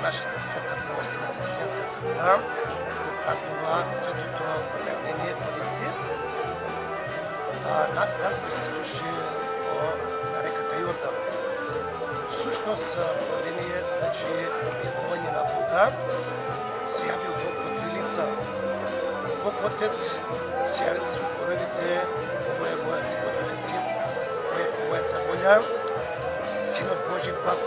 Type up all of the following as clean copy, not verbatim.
нашата света православна християнска църква празнува светото проявление Троици. Нас там се слуши по реката Йордан. Всъщност проявление, значи явление на Бога, се явил Бог в три лица. Бог Отец се явил с поровите, ovo е моят годен син, кой е по моята воля. Синът Божий пак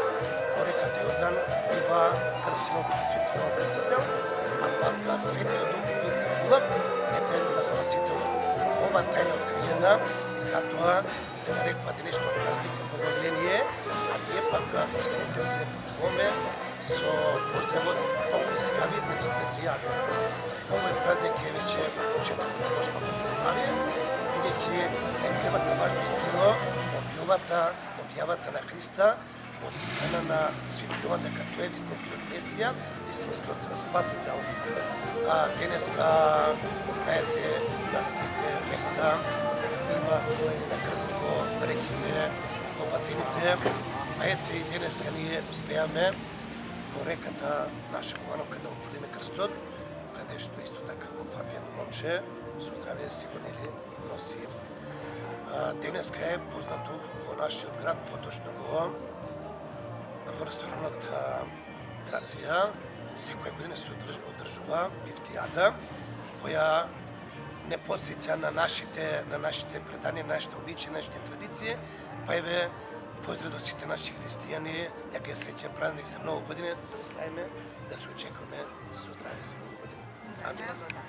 по реката Йордан бива кръстен от Светия Кръстител, а пак Светият Дух бива Булак, е на Спасител. Ова тайна откриена и затова се нареква денешниот празник Богоявление, а ние пак християните се поздравуваме со поздравот Бог ни се яви, наистина се яви. Овој празник е вече почеток на Божката съславие, бидејќи неговата важност било објавата на Христа од страна на Свети Јован дека тој е вистинскиот Месија, вистинскиот Спасител. Денеска, знаете, на сите места има хвалење на крст во реките, во базините. Ете и денеска ние успеаме во реката наша Ковановка да отвориме крстот, кадешто исто така го фати едно момче, со здравие си го нели носи. Денеска е познато во нашиот град, поточно во ресторанот Грација, секоја година се одржува пифтијада, која не посеќа на нашите преданија, нашите обичаи, нашите традиции, па еве поздрав до сите наши христијани, јака е среќен празник за многу години, да славиме, да се очекуваме со здравје за многу години. Амин.